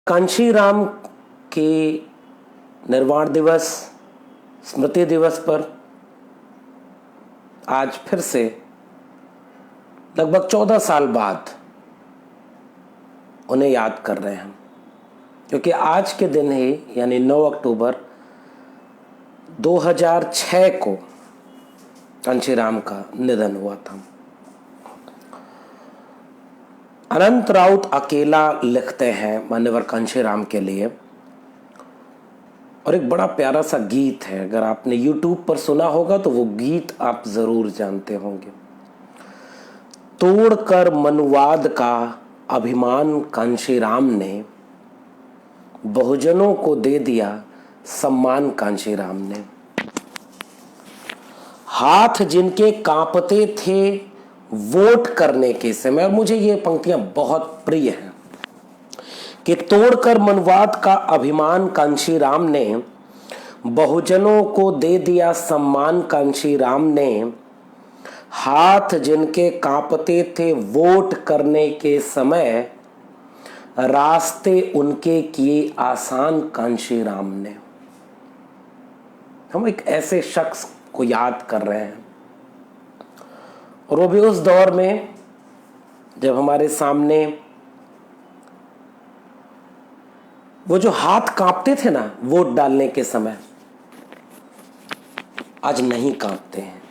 कांशीराम के निर्वाण दिवस, स्मृति दिवस पर आज फिर से लगभग 14 साल बाद उन्हें याद कर रहे हैं हम, क्योंकि आज के दिन ही यानी 9 अक्टूबर 2006 को कांशीराम का निधन हुआ था। अनंत राउत अकेला लिखते हैं मान्यवर कांशीराम के लिए, और एक बड़ा प्यारा सा गीत है। अगर आपने YouTube पर सुना होगा तो वो गीत आप जरूर जानते होंगे। तोड़कर मनुवाद का अभिमान कांशीराम ने, बहुजनों को दे दिया सम्मान कांशीराम ने। हाथ जिनके कांपते थे वोट करने के समय, और मुझे ये पंक्तियां बहुत प्रिय हैं कि तोड़कर मनुवाद का अभिमान कांशीराम ने, बहुजनों को दे दिया सम्मान कांशीराम ने। हाथ जिनके कांपते थे वोट करने के समय, रास्ते उनके किए आसान कांशीराम ने। हम एक ऐसे शख्स को याद कर रहे हैं, और वो भी उस दौर में जब हमारे सामने वो जो हाथ कांपते थे ना वोट डालने के समय, आज नहीं कांपते हैं।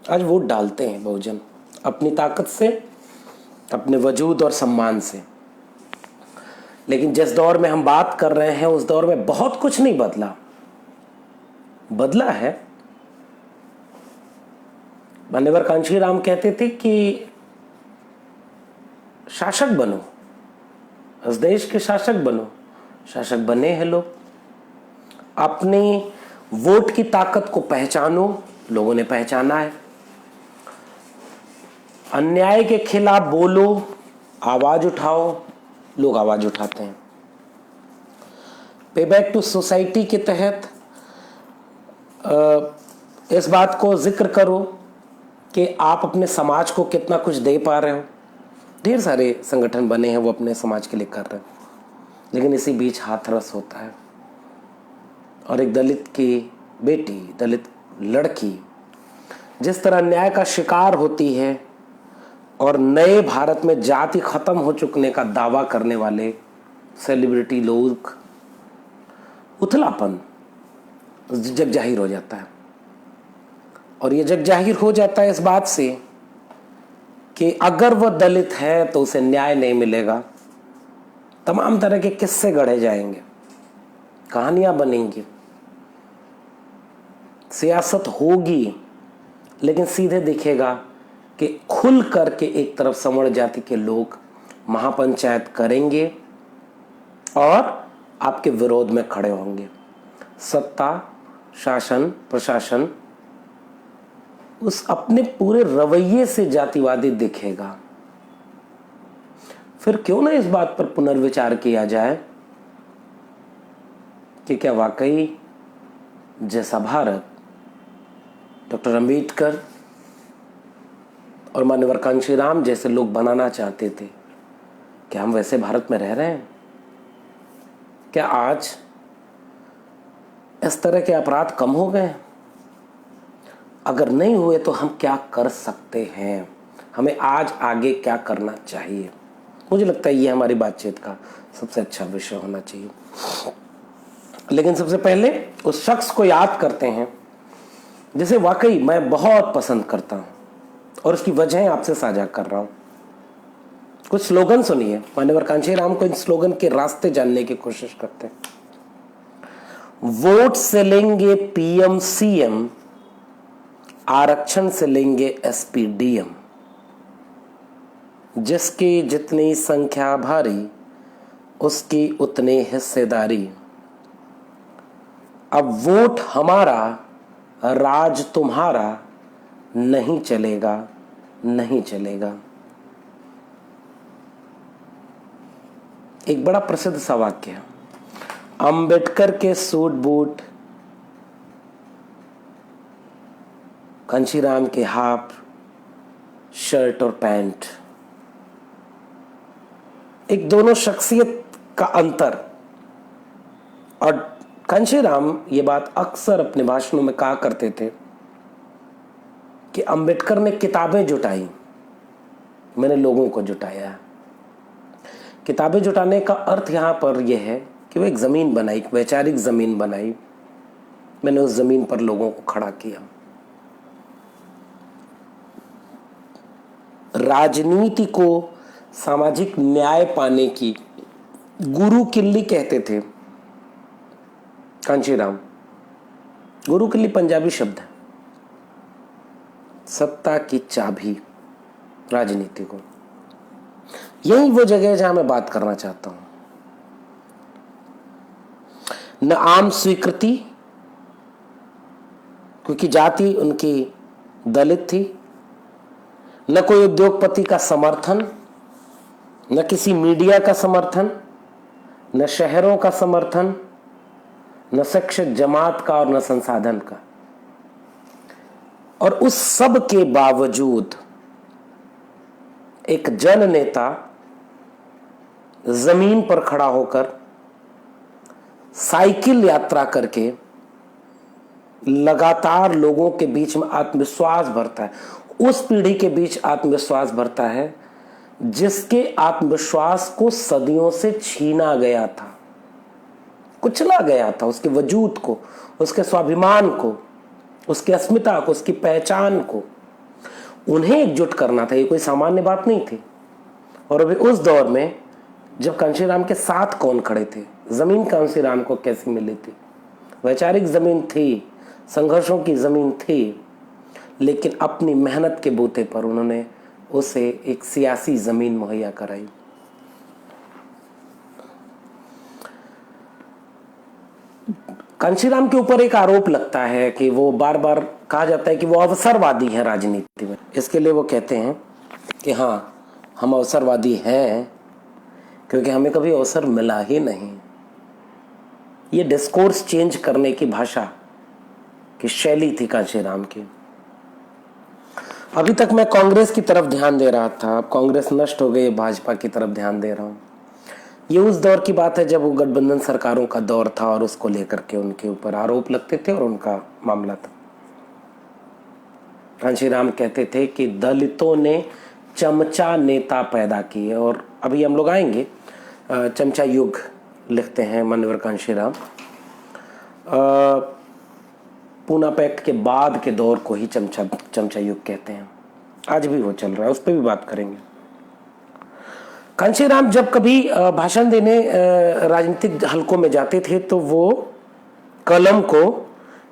आज वोट डालते हैं बहुजन अपनी ताकत से, अपने वजूद और सम्मान से। लेकिन जिस दौर में हम बात कर रहे हैं उस दौर में बहुत कुछ नहीं बदला है। मान्यवर कांशीराम कहते थे कि शासक बनो, इस देश के शासक बनो। शासक बने हैं लोग। अपनी वोट की ताकत को पहचानो, लोगों ने पहचाना है। अन्याय के खिलाफ बोलो, आवाज उठाओ, लोग आवाज उठाते हैं। पे बैक टू सोसाइटी के तहत इस बात को जिक्र करो कि आप अपने समाज को कितना कुछ दे पा रहे हो। ढेर सारे संगठन बने हैं वो अपने समाज के लिए कर रहे हैं, लेकिन इसी बीच हाथरस होता है। और एक दलित की बेटी, दलित लड़की जिस तरह न्याय का शिकार होती है, और नए भारत में जाति खत्म हो चुकने का दावा करने वाले सेलिब्रिटी लोग, उथलापन जग जाहिर हो जाता है। और ये जग जाहिर हो जाता है इस बात से कि अगर वह दलित है तो उसे न्याय नहीं मिलेगा। तमाम तरह के किस्से गढ़े जाएंगे, कहानियां बनेंगी, सियासत होगी, लेकिन सीधे दिखेगा कि खुल करके एक तरफ सवर्ण जाति के लोग महापंचायत करेंगे और आपके विरोध में खड़े होंगे। सत्ता, शासन, प्रशासन उस अपने पूरे रवैये से जातिवादी दिखेगा। फिर क्यों ना इस बात पर पुनर्विचार किया जाए कि क्या वाकई जैसा भारत डॉक्टर अंबेडकर और मान्यवर कांशीराम जैसे लोग बनाना चाहते थे, क्या हम वैसे भारत में रह रहे हैं? क्या आज इस तरह के अपराध कम हो गए? अगर नहीं हुए तो हम क्या कर सकते हैं? हमें आज आगे क्या करना चाहिए? मुझे लगता है ये हमारी बातचीत का सबसे अच्छा विषय होना चाहिए। लेकिन सबसे पहले उस शख्स को याद करते हैं जिसे वाकई मैं बहुत पसंद करता हूं, और उसकी वजह आपसे साझा कर रहा हूं। कुछ स्लोगन सुनिए। मान्यवर कांशीराम को इन स्लोगन के रास्ते जानने की कोशिश करते हैं। वोट से लेंगे पीएम सीएम, आरक्षण से लेंगे एसपी डीएम। जिसकी जितनी संख्या भारी, उसकी उतनी हिस्सेदारी। अब वोट हमारा, राज तुम्हारा, नहीं चलेगा, नहीं चलेगा। एक बड़ा प्रसिद्ध सा वाक्य है। अंबेडकर के सूट बूट, कांशीराम के हाफ शर्ट और पैंट। एक दोनों शख्सियत का अंतर। और कांशीराम ये बात अक्सर अपने भाषणों में कहा करते थे कि अंबेडकर ने किताबें जुटाई, मैंने लोगों को जुटाया है। किताबें जुटाने का अर्थ यहां पर यह है कि वो एक जमीन बनाई, एक वैचारिक जमीन बनाई, मैंने उस जमीन पर लोगों को खड़ा किया। राजनीति को सामाजिक न्याय पाने की गुरु किल्ली कहते थे कांशीराम। गुरु किल्ली पंजाबी शब्द है, सत्ता की चाबी राजनीति को। यही वो जगह है जहां मैं बात करना चाहता हूं। न आम स्वीकृति, क्योंकि जाति उनकी दलित थी, न कोई उद्योगपति का समर्थन, न किसी मीडिया का समर्थन, न शहरों का समर्थन, न शिक्षित जमात का और न संसाधन का। और उस सब के बावजूद एक जन नेता जमीन पर खड़ा होकर साइकिल यात्रा करके लगातार लोगों के बीच में आत्मविश्वास भरता है, उस पीढ़ी के बीच आत्मविश्वास भरता है जिसके आत्मविश्वास को सदियों से छीना गया था, कुचला गया था, उसके वजूद को, उसके स्वाभिमान को, उसकी अस्मिता को, उसकी पहचान को। उन्हें एकजुट करना था, ये कोई सामान्य बात नहीं थी। और अभी उस दौर में जब कांशीराम के साथ कौन खड़े थे, जमीन कांशीराम को कैसी मिली थी, वैचारिक जमीन थी, संघर्षों की जमीन थी, लेकिन अपनी मेहनत के बूते पर उन्होंने उसे एक सियासी जमीन मुहैया कराई। कांशीराम के ऊपर एक आरोप लगता है कि वो बार बार कहा जाता है कि वो अवसरवादी है राजनीति में। इसके लिए वो कहते हैं कि हाँ, हम अवसरवादी हैं क्योंकि हमें कभी अवसर मिला ही नहीं। ये डिस्कोर्स चेंज करने की भाषा की शैली थी कांशीराम की। अभी तक मैं कांग्रेस की तरफ ध्यान दे रहा था, अब कांग्रेस नष्ट हो गई, भाजपा की तरफ ध्यान दे रहा हूं। ये उस दौर की बात है जब वो गठबंधन सरकारों का दौर था और उसको लेकर के उनके ऊपर आरोप लगते थे और उनका मामला था। कांशीराम कहते थे कि दलितों ने चमचा नेता पैदा किए, और अभी हम लोग आएंगे, चमचा युग लिखते हैं माननीय कांशीराम। पूना पैक्ट के बाद के दौर को ही चमचा युग कहते हैं, आज भी वो चल रहा है, उस पर भी बात करेंगे। कांशीराम जब कभी भाषण देने राजनीतिक हलकों में जाते थे तो वो कलम को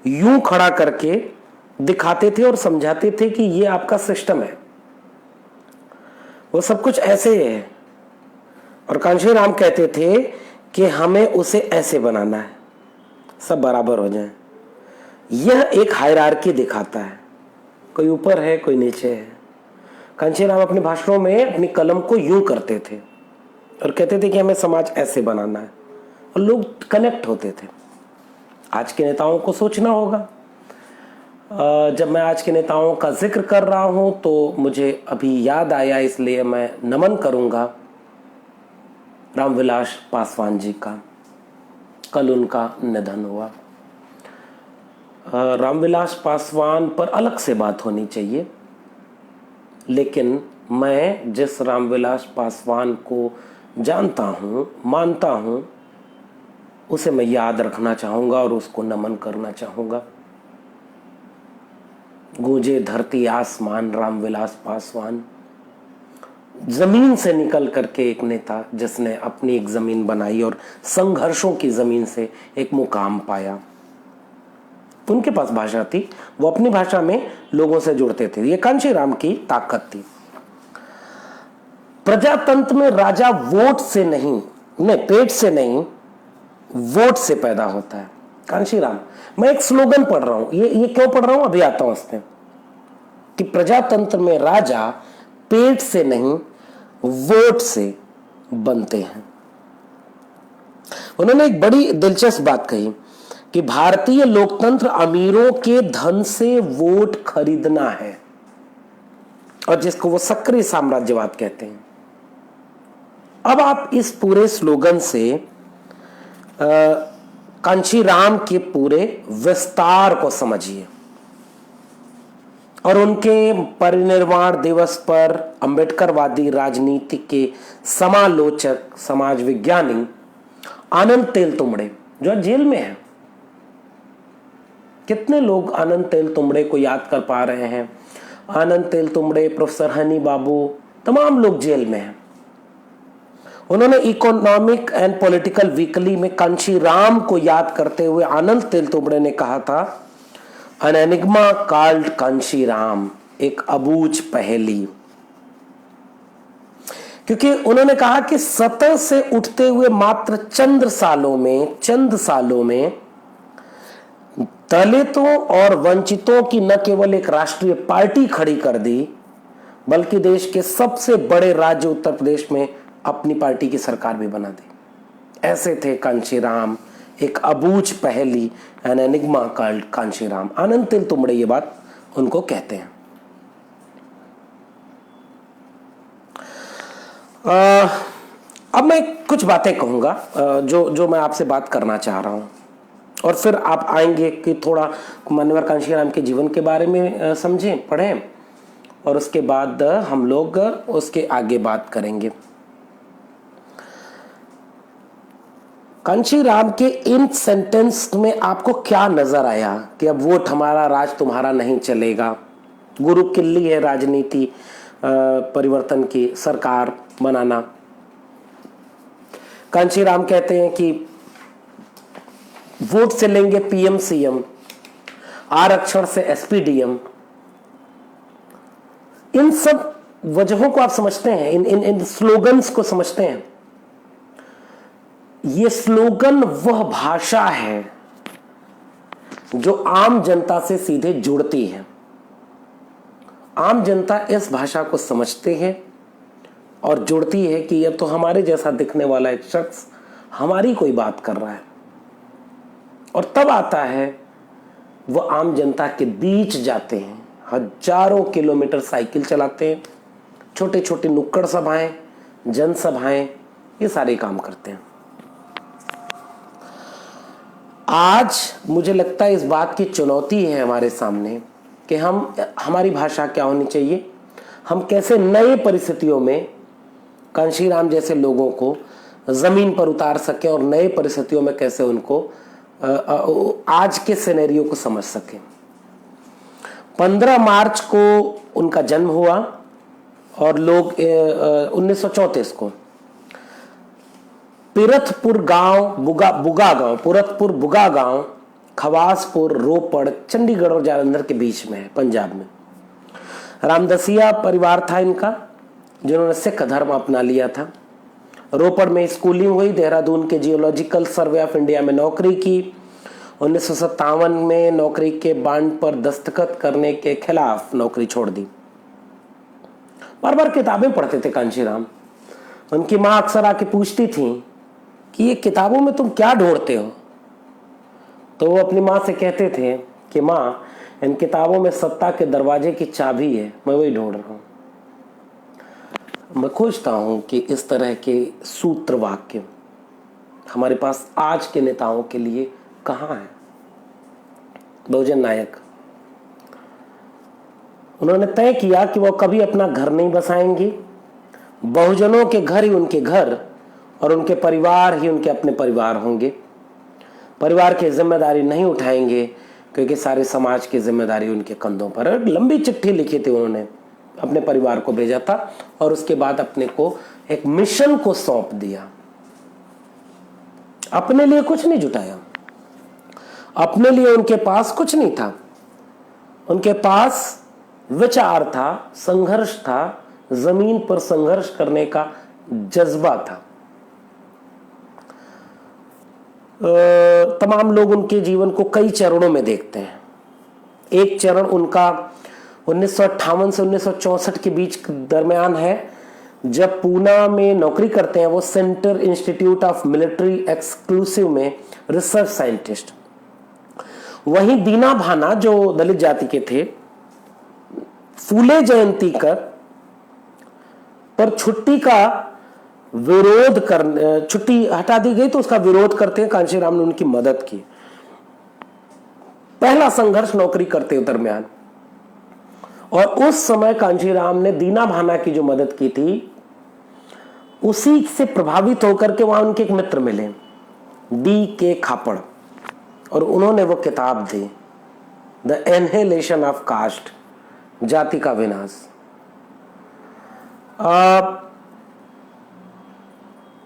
यूं खड़ा करके दिखाते थे और समझाते थे कि ये आपका सिस्टम है, वो सब कुछ ऐसे है। और कांशीराम कहते थे कि हमें उसे ऐसे बनाना है, सब बराबर हो जाए। यह एक हायरार्की दिखाता है, कोई ऊपर है कोई नीचे है। कांशीराम अपने भाषणों में अपनी कलम को यूं करते थे और कहते थे कि हमें समाज ऐसे बनाना है, और लोग कनेक्ट होते थे। आज के नेताओं को सोचना होगा। जब मैं आज के नेताओं का जिक्र कर रहा हूं तो मुझे अभी याद आया, इसलिए मैं नमन करूंगा रामविलास पासवान जी का। कल उनका निधन हुआ। रामविलास पासवान पर अलग से बात होनी चाहिए, लेकिन मैं जिस रामविलास पासवान को जानता हूं, मानता हूं, उसे मैं याद रखना चाहूंगा और उसको नमन करना चाहूंगा। गूंजे धरती आसमान रामविलास पासवान, जमीन से निकल करके एक नेता जिसने अपनी एक जमीन बनाई और संघर्षों की जमीन से एक मुकाम पाया। उनके पास भाषा थी, वो अपनी भाषा में लोगों से जुड़ते थे। ये कांशीराम की ताकत थी। प्रजातंत्र में राजा वोट से नहीं, पेट से नहीं, वोट से पैदा होता है। कांशीराम, मैं एक स्लोगन पढ़ रहा हूं, ये क्यों पढ़ रहा हूं अभी आता हूं उसमें, कि प्रजातंत्र में राजा पेट से नहीं वोट से बनते हैं। उन्होंने एक बड़ी दिलचस्प बात कही कि भारतीय लोकतंत्र अमीरों के धन से वोट खरीदना है, और जिसको वो सक्रिय साम्राज्यवाद कहते हैं। अब आप इस पूरे स्लोगन से कांशीराम के पूरे विस्तार को समझिए और उनके परिनिर्वाण दिवस पर अंबेडकरवादी राजनीति के समालोचक समाज विज्ञानी आनंद तेलतुंबड़े जो जेल में है, कितने लोग आनंद तेलतुंबड़े को याद कर पा रहे हैं? आनंद तेलतुंबड़े, प्रोफेसर हनी बाबू, तमाम लोग जेल में हैं। उन्होंने इकोनॉमिक एंड पॉलिटिकल वीकली में कांशीराम को याद करते हुए आनंद तेलतुंबड़े ने कहा था, एन एनिग्मा कॉल्ड कांशीराम, एक अबूझ पहेली। क्योंकि उन्होंने कहा कि सतह से उठते हुए मात्र चंद सालों में दलितों और वंचितों की न केवल एक राष्ट्रीय पार्टी खड़ी कर दी, बल्कि देश के सबसे बड़े राज्य उत्तर प्रदेश में अपनी पार्टी की सरकार भी बना दी। ऐसे थे कांशीराम, एक अबूझ पहेली, एन एनिग्मा कॉल्ड कांशीराम। आनंद तेलतुंबड़े ये बात उनको कहते हैं। अब मैं कुछ बातें कहूंगा जो मैं आपसे बात करना चाह रहा हूं, और फिर आप आएंगे कि थोड़ा मान्यवर कांशीराम के जीवन के बारे में समझें, पढ़ें, और उसके बाद हम लोग उसके आगे बात करेंगे। कांशीराम के इन सेंटेंस में आपको क्या नजर आया कि अब वोट हमारा, राज तुम्हारा नहीं चलेगा, गुरु किल्ली है राजनीति परिवर्तन की, सरकार बनाना। कांशीराम कहते हैं कि वोट से लेंगे पीएम सीएम, आरक्षण से एसपीडीएम। इन सब वजहों को आप समझते हैं, इन स्लोगन्स को समझते हैं। ये स्लोगन वह भाषा है जो आम जनता से सीधे जुड़ती है। आम जनता इस भाषा को समझते हैं और जुड़ती है कि यह तो हमारे जैसा दिखने वाला एक शख्स हमारी कोई बात कर रहा है, और तब आता है वह आम जनता के बीच जाते हैं, हजारों किलोमीटर साइकिल चलाते हैं, छोटे छोटे नुक्कड़ सभाएं, जनसभाएं, ये सारे काम करते हैं। आज मुझे लगता है इस बात की चुनौती है हमारे सामने कि हमारी भाषा क्या होनी चाहिए, हम कैसे नए परिस्थितियों में कांशीराम जैसे लोगों को जमीन पर उतार सकें और नए परिस्थितियों में कैसे उनको आज के सिनेरियो को समझ सकें। 15 मार्च को उनका जन्म हुआ और लोग 1934 को पिरथपुर गांव, बुगा गांव, खवासपुर, रोपड़, चंडीगढ़ और जालंधर के बीच में है, पंजाब में। रामदसिया परिवार था इनका, जिन्होंने सिख धर्म अपना लिया था। रोपड़ में स्कूलिंग हुई, देहरादून के जियोलॉजिकल सर्वे ऑफ इंडिया में नौकरी की। 1957 में नौकरी के बांड पर दस्तखत करने के खिलाफ नौकरी छोड़ दी। बार बार किताबें पढ़ते थे कांशीराम। उनकी माँ अक्सर आके पूछती थी कि ये किताबों में तुम क्या ढूंढते हो? तो वो अपनी माँ से कहते थे कि माँ, इन किताबों में सत्ता के दरवाजे की चाबी है, मैं वही ढूंढ रहा हूँ। मैं खोजता हूँ कि इस तरह के सूत्र वाक्य हमारे पास आज के नेताओं के लिए कहाँ है। बहुजन नायक, उन्होंने तय किया कि वो कभी अपना घर नहीं बसाएंगे, बहुजनों के घर ही उनके घर और उनके परिवार ही उनके अपने परिवार होंगे। परिवार की जिम्मेदारी नहीं उठाएंगे क्योंकि सारे समाज की जिम्मेदारी उनके कंधों पर है। लंबी चिट्ठी लिखी थी उन्होंने, अपने परिवार को भेजा था और उसके बाद अपने को एक मिशन को सौंप दिया। अपने लिए कुछ नहीं जुटाया, अपने लिए उनके पास कुछ नहीं था। उनके पास विचार था, संघर्ष था, जमीन पर संघर्ष करने का जज्बा था। तमाम लोग उनके जीवन को कई चरणों में देखते हैं। एक चरण उनका 1958 से 1964 के बीच दरमियान है, जब पूना में नौकरी करते हैं वो centre institute of military exclusive में रिसर्च साइंटिस्ट। वहीं दीना भाना जो दलित जाति के थे, फूले जयंती पर छुट्टी का विरोध कर, छुट्टी हटा दी गई तो उसका विरोध करते हैं कांशीराम ने उनकी मदद की। पहला संघर्ष नौकरी करते हुए दरमियान, और उस समय कांशीराम ने दीना भाना की जो मदद की थी उसी से प्रभावित होकर के वहां उनके एक मित्र मिले, D.K. खापड़, और उन्होंने वो किताब दी, द एनहेलेशन ऑफ कास्ट, जाति का विनाश।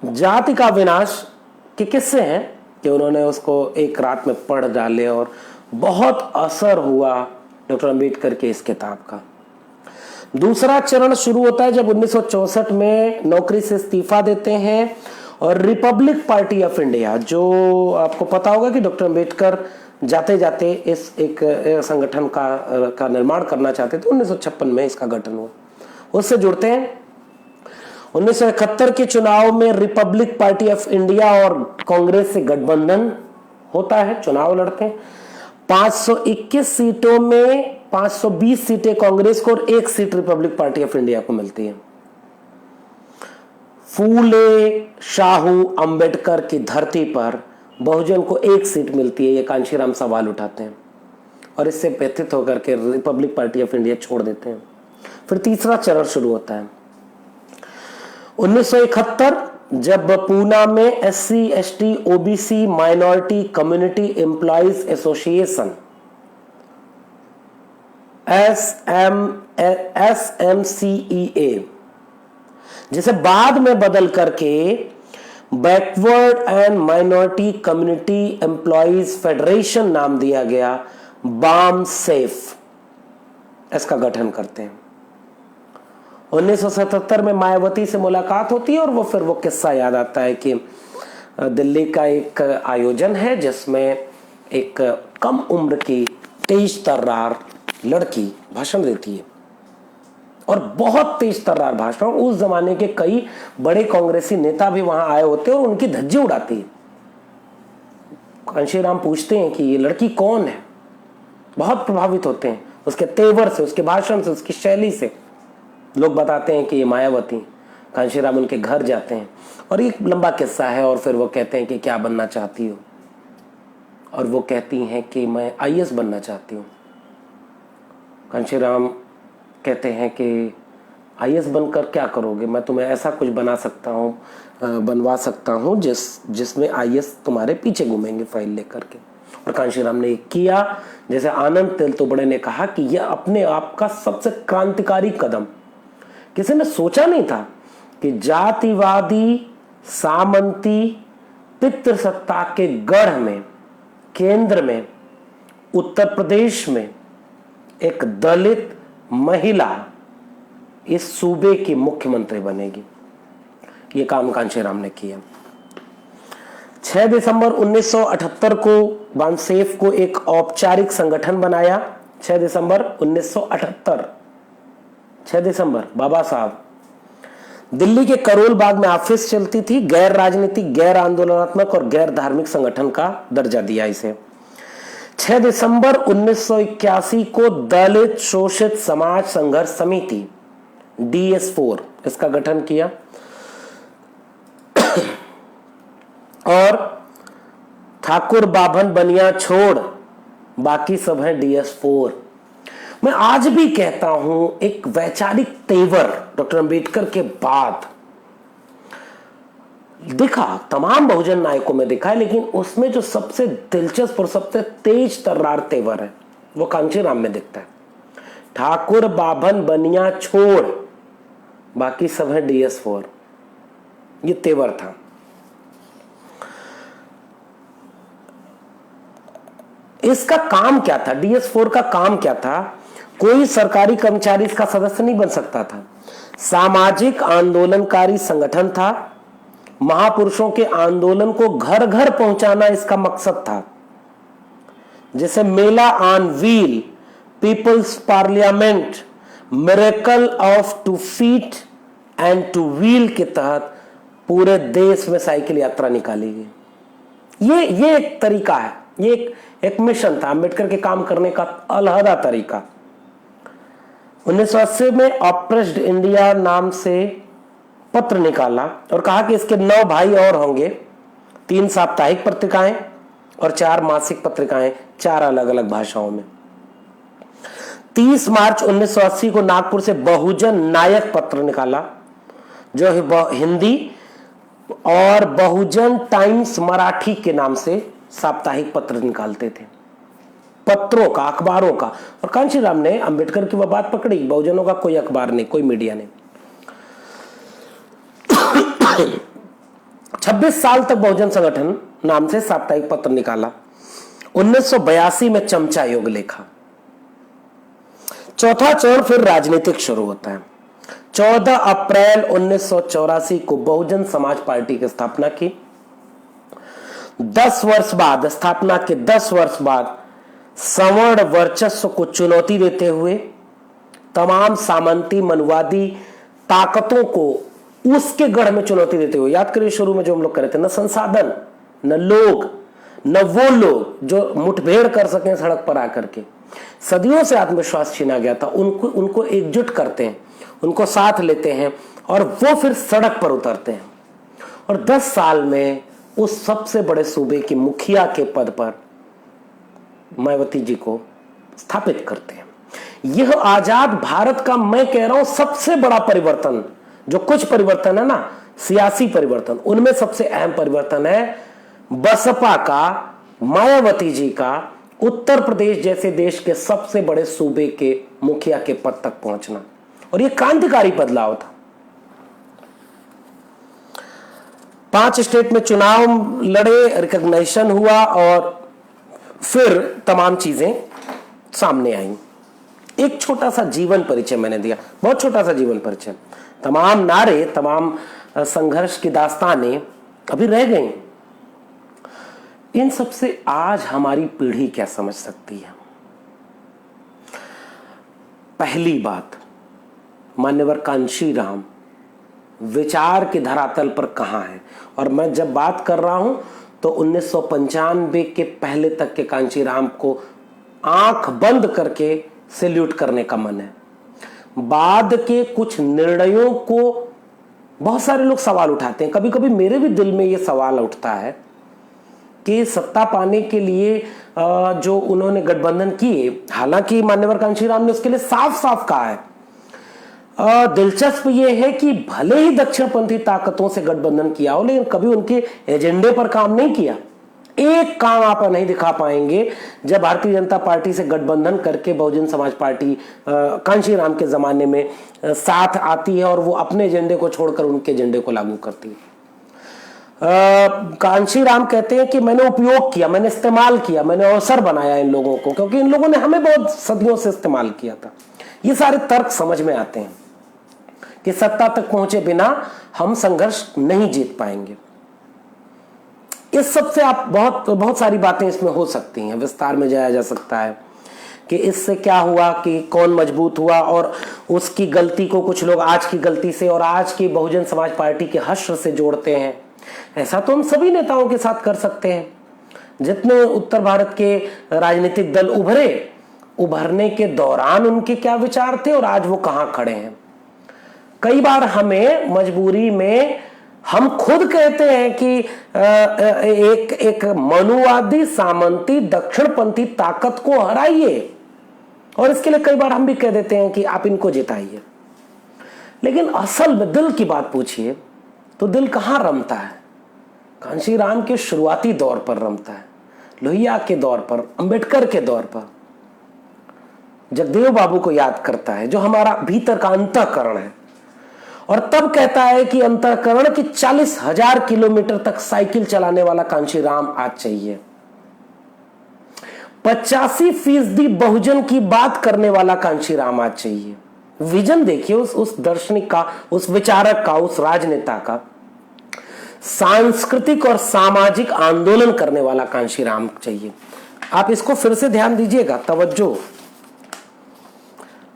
जाति का विनाश के किस्से हैं कि उन्होंने उसको एक रात में पढ़ डाले और बहुत असर हुआ डॉक्टर अंबेडकर के इस किताब का। दूसरा चरण शुरू होता है जब 1964 में नौकरी से इस्तीफा देते हैं और रिपब्लिक पार्टी ऑफ इंडिया, जो आपको पता होगा कि डॉक्टर अंबेडकर जाते जाते इस एक संगठन का निर्माण करना चाहते थे, 1956 में इसका गठन हुआ, उससे जुड़ते हैं। 1971 के चुनाव में रिपब्लिक पार्टी ऑफ इंडिया और कांग्रेस से गठबंधन होता है, चुनाव लड़ते हैं। 521 सीटों में 520 सीटें कांग्रेस को और 1 seat Republic party of India को मिलती है। फूले शाहू अंबेडकर की धरती पर बहुजन को 1 सीट मिलती है, ये कांशीराम सवाल उठाते हैं और इससे व्यथित होकर के रिपब्लिक पार्टी ऑफ इंडिया छोड़ देते हैं। फिर तीसरा चरण शुरू होता है 1971, जब पूना में SC ST OBC minority community employees association SMCEA, जिसे बाद में बदल करके backward and minority community employees federation नाम दिया गया, बाम सेफ, इसका गठन करते हैं। 1977 में मायावती से मुलाकात होती है और वो किस्सा याद आता है कि दिल्ली का एक आयोजन है जिसमें एक कम उम्र की तेज तर्रार लड़की भाषण देती है और बहुत तेज तर्रार भाषण, उस जमाने के कई बड़े कांग्रेसी नेता भी वहां आए होते हैं और उनकी धज्जी उड़ाती है। कांशीराम पूछते हैं कि ये लड़की कौन है, बहुत प्रभावित होते हैं उसके तेवर से, उसके भाषण से, उसकी शैली से। लोग बताते हैं कि ये मायावती। कांशीराम उनके घर जाते हैं और एक लंबा किस्सा है और फिर वो कहते हैं कि क्या बनना चाहती हो, और वो कहती हैं कि मैं IAS बनना चाहती हूँ। कांशीराम कहते हैं कि IAS बनकर क्या करोगे, मैं तुम्हें ऐसा कुछ बनवा सकता हूँ जिसमें IAS तुम्हारे पीछे घूमेंगे फाइल लेकर के। और कांशीराम ने किया, जैसे आनंद तेलतुंबड़े ने कहा कि यह अपने आप का सबसे क्रांतिकारी कदम। किसी ने सोचा नहीं था कि जातिवादी सामंती पितृसत्ता के गढ़ में, केंद्र में, उत्तर प्रदेश में एक दलित महिला इस सूबे की मुख्यमंत्री बनेगी। ये काम कांशीराम ने किया। 6 दिसंबर 1978 को बामसेफ को एक औपचारिक संगठन बनाया। 6 दिसंबर 1978, 6 दिसंबर, बाबा साहब। दिल्ली के करोल बाग में ऑफिस चलती थी। गैर राजनीतिक, गैर आंदोलनात्मक और गैर धार्मिक संगठन का दर्जा दिया इसे। 6 दिसंबर 1981 को दलित शोषित समाज संघर्ष समिति DS4 इसका गठन किया और ठाकुर बाभन बनिया छोड़ बाकी सब है DS4। मैं आज भी कहता हूं एक वैचारिक तेवर डॉक्टर अंबेडकर के बाद दिखा, तमाम बहुजन नायकों में दिखा है, लेकिन उसमें जो सबसे दिलचस्प और सबसे तेज तर्रार तेवर है वो कांशीराम में दिखता है। ठाकुर बाभन बनिया छोड़ बाकी सब है DS4, ये तेवर था। इसका काम क्या था? DS4 का काम क्या था? कोई सरकारी कर्मचारी इसका सदस्य नहीं बन सकता था। सामाजिक आंदोलनकारी संगठन था। महापुरुषों के आंदोलन को घर घर पहुंचाना इसका मकसद था। जैसे mela on wheel, people's parliament, miracle of two feet and two wheel के तहत पूरे देश में साइकिल यात्रा निकाली गई। ये एक तरीका है, ये एक मिशन था अंबेडकर के काम करने का अलहदा तरीका। 1980 में ऑप्रेस्ड इंडिया नाम से पत्र निकाला और कहा कि इसके 9 भाई और होंगे, 3 साप्ताहिक पत्रिकाएं और 4 मासिक पत्रिकाएं, 4 अलग अलग भाषाओं में। 30 मार्च 1980 को नागपुर से बहुजन नायक पत्र निकाला, जो हिंदी और बहुजन टाइम्स मराठी के नाम से साप्ताहिक पत्र निकालते थे, पत्रों का, अखबारों का। और कांशीराम ने अंबेडकर की वह बात पकड़ी, बहुजनों का कोई अखबार नहीं, कोई मीडिया नहीं। 26 साल तक बहुजन संगठन नाम से साप्ताहिक पत्र निकाला। 1982 में चमचा युग लिखा। चौथा चरण फिर राजनीतिक शुरू होता है। 14 अप्रैल 1984 को बहुजन समाज पार्टी की स्थापना की। 10 वर्ष बाद, स्थापना के 10 वर्ष बाद सवर्ण वर्चस्व को चुनौती देते हुए तमाम सामंती मनवादी ताकतों को उसके गढ़ में चुनौती देते हुए, याद करिए शुरू में जो हम लोग कर रहे थे, न संसाधन, न लोग, न वो लोग जो मुठभेड़ कर सकें सड़क पर आकर के, सदियों से आत्मविश्वास छीना गया था, उनको एकजुट करते हैं, उनको साथ लेते हैं और वो फिर सड़क पर उतरते हैं और 10 साल में उस सबसे बड़े सूबे की मुखिया के पद पर मायावती जी को स्थापित करते हैं। यह आजाद भारत का, मैं कह रहा हूं, सबसे बड़ा परिवर्तन, जो कुछ परिवर्तन है ना, सियासी परिवर्तन, उनमें सबसे अहम परिवर्तन है बसपा का, मायावती जी का उत्तर प्रदेश जैसे देश के सबसे बड़े सूबे के मुखिया के पद तक पहुंचना। और यह क्रांतिकारी बदलाव था। 5 स्टेट में चुनाव लड़े, रिकॉग्निशन हुआ और फिर तमाम चीजें सामने आई। एक छोटा सा जीवन परिचय मैंने दिया, बहुत छोटा सा जीवन परिचय। तमाम नारे, तमाम संघर्ष की दास्तानें अभी रह गई। इन सब से आज हमारी पीढ़ी क्या समझ सकती है? पहली बात, मान्यवर कांशीराम विचार के धरातल पर कहां है? और मैं जब बात कर रहा हूं तो 1995 के पहले तक के कांशीराम को आंख बंद करके सैल्यूट करने का मन है। बाद के कुछ निर्णयों को बहुत सारे लोग सवाल उठाते हैं। कभी कभी मेरे भी दिल में यह सवाल उठता है कि सत्ता पाने के लिए जो उन्होंने गठबंधन किए, हालांकि मान्यवर कांशीराम ने उसके लिए साफ साफ कहा है। दिलचस्प यह है कि भले ही दक्षिणपंथी ताकतों से गठबंधन किया हो, लेकिन कभी उनके एजेंडे पर काम नहीं किया। एक काम आप नहीं दिखा पाएंगे जब भारतीय जनता पार्टी से गठबंधन करके बहुजन समाज पार्टी कांशीराम के जमाने में साथ आती है और वो अपने एजेंडे को छोड़कर उनके एजेंडे को लागू करती है। कांशीराम कहते हैं कि मैंने उपयोग किया, मैंने इस्तेमाल किया, मैंने अवसर बनाया इन लोगों को, क्योंकि इन लोगों ने हमें बहुत सदियों से इस्तेमाल किया था। ये सारे तर्क समझ में आते हैं कि सत्ता तक पहुंचे बिना हम संघर्ष नहीं जीत पाएंगे। इस सब से आप बहुत सारी बातें इसमें हो सकती हैं, विस्तार में जाया जा सकता है कि इससे क्या हुआ, कि कौन मजबूत हुआ और उसकी गलती को कुछ लोग आज की गलती से और आज की बहुजन समाज पार्टी के हश्र से जोड़ते हैं। ऐसा तो हम सभी नेताओं के साथ कर सकते हैं। जितने उत्तर भारत के राजनीतिक दल उभरने के दौरान उनके क्या विचार थे और आज वो कहां खड़े हैं। कई बार हमें मजबूरी में हम खुद कहते हैं कि एक मनुवादी सामंती दक्षिणपंथी ताकत को हराइए, और इसके लिए कई बार हम भी कह देते हैं कि आप इनको जिताइए। लेकिन असल में दिल की बात पूछिए तो दिल कहां रमता है? कांशीराम के शुरुआती दौर पर रमता है, लोहिया के दौर पर, अंबेडकर के दौर पर, जगदेव बाबू को याद करता है, जो हमारा भीतर का अंतःकरण है। और तब कहता है कि अंतःकरण की 40,000 किलोमीटर तक साइकिल चलाने वाला कांशीराम आज चाहिए। 85% बहुजन की बात करने वाला कांशीराम आज चाहिए। विजन देखिए उस दार्शनिक का, उस विचारक का, उस राजनेता का। सांस्कृतिक और सामाजिक आंदोलन करने वाला कांशीराम चाहिए। आप इसको फिर से ध्यान दीजिएगा, तवज्जो।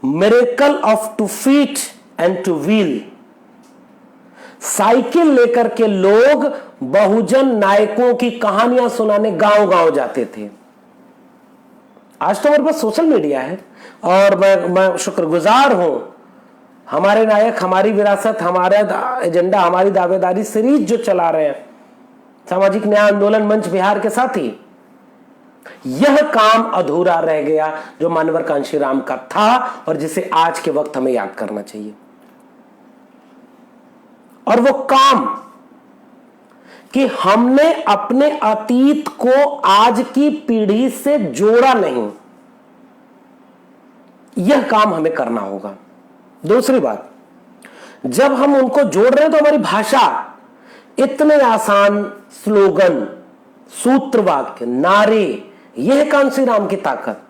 Miracle of two feet and two wheel. Cycle लेकर के लोग बहुजन नायकों की कहानियां सुनाने गांव गांव जाते थे। आज तो हमारे पास सोशल मीडिया है और मैं शुक्रगुजार हूं हमारे नायक, हमारी विरासत, हमारा एजेंडा, हमारी दावेदारी सीरीज जो चला रहे हैं सामाजिक न्याय आंदोलन मंच बिहार के साथी, यह काम अधूरा रह गया जो मान्यवर कांशीराम का था और जिसे आज के वक्त हमें याद करना चाहिए। और वो काम कि हमने अपने अतीत को आज की पीढ़ी से जोड़ा नहीं, यह काम हमें करना होगा। दूसरी बात, जब हम उनको जोड़ रहे हैं तो हमारी भाषा, इतने आसान स्लोगन, सूत्र वाक्य, नारे, यह कांशीराम की ताकत।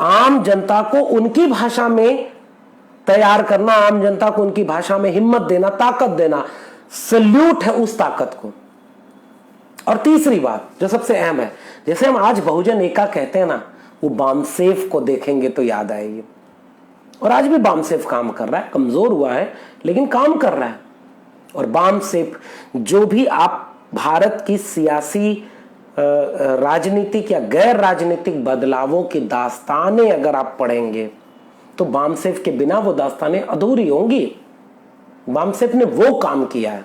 आम जनता को उनकी भाषा में तैयार करना, आम जनता को उनकी भाषा में हिम्मत देना, ताकत देना, सल्यूट है उस ताकत को। और तीसरी बात जो सबसे अहम है, जैसे हम आज बहुजन एका कहते हैं ना, वो बामसेफ को देखेंगे तो याद आएगी। और आज भी बामसेफ काम कर रहा है, कमजोर हुआ है लेकिन काम कर रहा है। और बामसेफ जो भी आप भारत की सियासी राजनीतिक या गैर राजनीतिक बदलावों की दास्तानें अगर आप पढ़ेंगे तो बामसेफ के बिना वो दास्तानें अधूरी होंगी। बामसेफ ने वो काम किया है।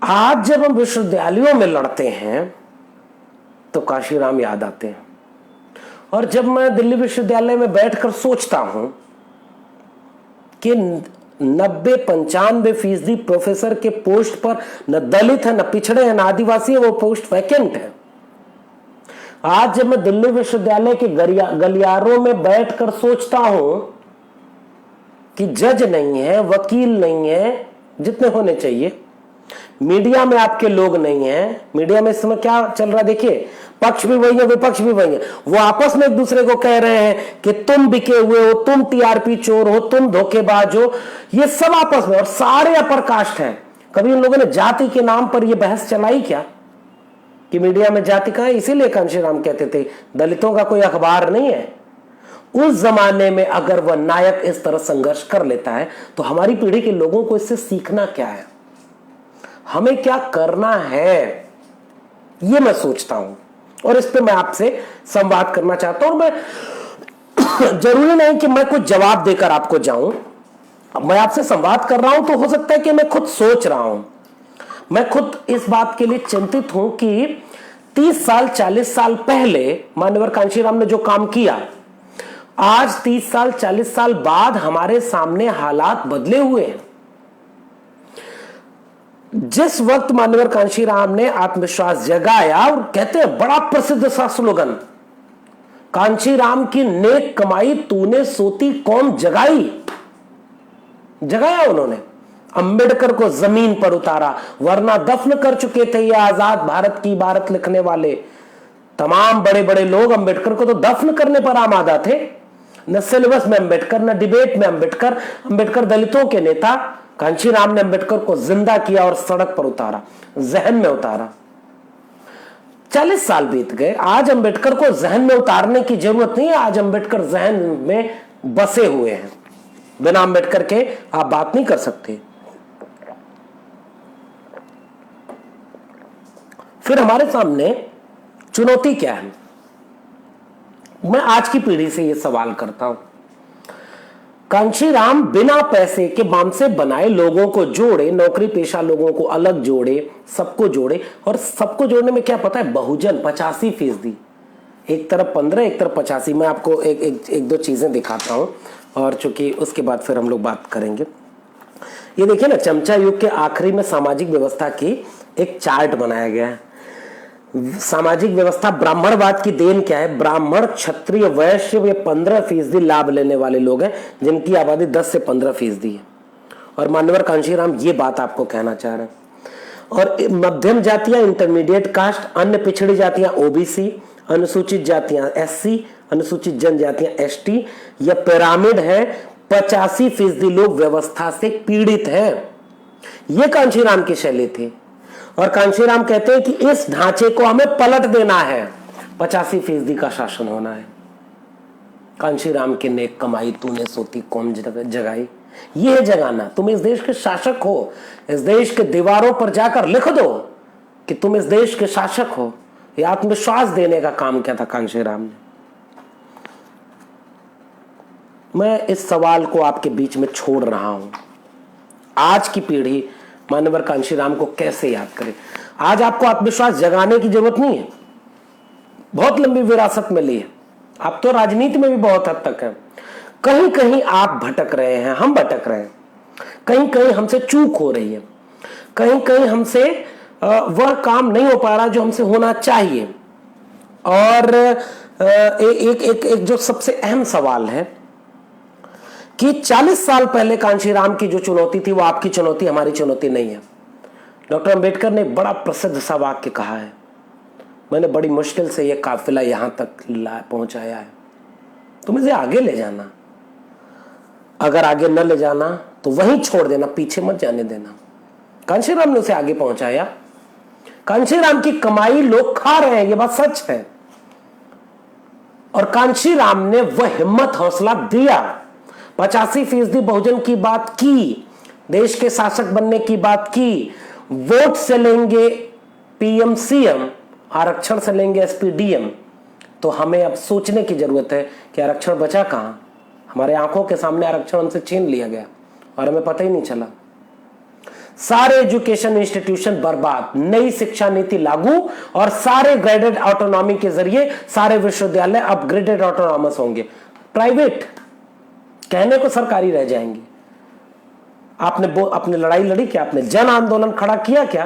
आज जब हम विश्वविद्यालयों में लड़ते हैं तो कांशीराम याद आते हैं। और जब मैं दिल्ली विश्वविद्यालय में बैठकर सोचता हूं कि 90-95% प्रोफेसर के पोस्ट पर न दलित है, न पिछड़े हैं, न आदिवासी है, वो पोस्ट वैकेंट है। आज जब मैं दिल्ली विश्वविद्यालय के गलियारों में बैठकर सोचता हूं कि जज नहीं है, वकील नहीं है जितने होने चाहिए, मीडिया में आपके लोग नहीं हैं। मीडिया में इस समय क्या चल रहा है देखिए, पक्ष भी वही है, विपक्ष भी वही है। वो आपस में एक दूसरे को कह रहे हैं कि तुम बिके हुए हो, तुम टीआरपी चोर हो, तुम धोखेबाज हो, ये सब आपस में। और सारे अपर कास्ट हैं। कभी उन लोगों ने जाति के नाम पर यह बहस चलाई क्या कि मीडिया में जाति कहां है? इसीलिए कांशीराम कहते थे दलितों का कोई अखबार नहीं है। उस जमाने में अगर वह नायक इस तरह संघर्ष कर लेता है तो हमारी पीढ़ी के लोगों को इससे सीखना क्या है, हमें क्या करना है, यह मैं सोचता हूं। और इस पे मैं आपसे संवाद करना चाहता हूं। मैं जरूरी नहीं कि मैं कुछ जवाब देकर आपको जाऊं, मैं आपसे संवाद कर रहा हूं तो हो सकता है कि मैं खुद सोच रहा हूं। मैं खुद इस बात के लिए चिंतित हूं कि 30 साल 40 साल पहले मान्यवर कांशीराम ने जो काम किया, आज 30 साल 40 साल बाद हमारे सामने हालात बदले हुए हैं। जिस वक्त मान्यवर कांशीराम ने आत्मविश्वास जगाया, और कहते हैं बड़ा प्रसिद्ध सा स्लोगन, कांशीराम की नेक कमाई तूने सोती कौम जगाई, जगाया उन्होंने। अंबेडकर को जमीन पर उतारा, वरना दफन कर चुके थे ये आजाद भारत की इबारत लिखने वाले तमाम बड़े बड़े लोग। अंबेडकर को तो दफन करने पर आमादा थे। न सिलेबस में अंबेडकर, न डिबेट में अंबेडकर। अंबेडकर दलितों के नेता, कांशीराम ने अंबेडकर को जिंदा किया और सड़क पर उतारा, जहन में उतारा। 40 साल बीत गए, आज अंबेडकर को जहन में उतारने की जरूरत नहीं है। आज अंबेडकर जहन में बसे हुए हैं। बिना अंबेडकर के आप बात नहीं कर सकते। फिर हमारे सामने चुनौती क्या है? मैं आज की पीढ़ी से यह सवाल करता हूं। कांशीराम बिना पैसे के बामसेफ बनाए लोगों को जोड़े, नौकरी पेशा लोगों को अलग जोड़े, सबको जोड़े। और सबको जोड़ने में क्या पता है, बहुजन 85%, एक तरफ 15, एक तरफ 85। मैं आपको एक दो चीजें दिखाता हूं और चूंकि उसके बाद फिर हम लोग बात करेंगे। ये देखिए ना, चमचा युग के आखिरी में सामाजिक व्यवस्था की एक चार्ट बनाया गया है। सामाजिक व्यवस्था ब्राह्मणवाद की देन क्या है? ब्राह्मण, क्षत्रिय, वैश्य, ये 15% लाभ लेने वाले लोग हैं, जिनकी आबादी 10 से 15% है। और मान्यवर कांशीराम ये बात आपको कहना चाह रहे हैं। और मध्यम जातियां, इंटरमीडिएट कास्ट, अन्य पिछड़ी जातियां ओबीसी, अनुसूचित जातियां एससी, अनुसूचित जनजातियां एसटी, यह पिरामिड है। 85% लोग व्यवस्था से पीड़ित हैं। यह कांशीराम की शैली थी। और कांशीराम कहते हैं कि इस ढांचे को हमें पलट देना है, 85% का शासन होना है। कांशीराम की नेक कमाई तूने सोती कौम जगाई, यह है जगाना। तुम इस देश के शासक हो। इस देश के दीवारों पर जाकर लिख दो कि तुम इस देश के शासक हो। यह आत्मविश्वास देने का काम किया था कांशीराम ने। मैं इस सवाल को आपके बीच में छोड़ रहा हूं, आज की पीढ़ी मान्यवर कांशीराम को कैसे याद करे। आज आपको आत्मविश्वास जगाने की जरूरत नहीं है, बहुत लंबी विरासत मिली है, आप तो राजनीति में भी बहुत हद तक है। कहीं कहीं आप भटक रहे हैं, हम भटक रहे हैं, कहीं कहीं हमसे चूक हो रही है, कहीं कहीं हमसे वह काम नहीं हो पा रहा जो हमसे होना चाहिए। और एक जो सबसे अहम सवाल है कि 40 साल पहले कांशीराम की जो चुनौती थी वो आपकी चुनौती, हमारी चुनौती नहीं है। डॉक्टर अंबेडकर ने बड़ा प्रसिद्ध सा वाक्य कहा है, मैंने बड़ी मुश्किल से यह काफिला यहां तक पहुंचाया है, तुम इसे आगे ले जाना, अगर आगे न ले जाना तो वहीं छोड़ देना, पीछे मत जाने देना। कांशीराम ने उसे आगे पहुंचाया। कांशीराम की कमाई लोग खा रहे हैं, यह बात सच है, और कांशीराम ने वह हिम्मत हौसला दिया। 85% बहुजन की बात की, देश के शासक बनने की बात की, वोट से लेंगे पीएम सीएम, आरक्षण से लेंगे एसपी डीएम। तो हमें अब सोचने की जरूरत है कि आरक्षण बचा कहां। हमारे आंखों के सामने आरक्षण हमसे छीन लिया गया और हमें पता ही नहीं चला। सारे एजुकेशन इंस्टीट्यूशन बर्बाद, नई शिक्षा नीति लागू और सारे ग्रेडेड ऑटोनॉमी के जरिए सारे विश्वविद्यालय अब ग्रेडेड ऑटोनॉमस होंगे, प्राइवेट कहने को सरकारी रह जाएंगे। आपने लड़ाई लड़ी क्या? आपने जन आंदोलन खड़ा किया क्या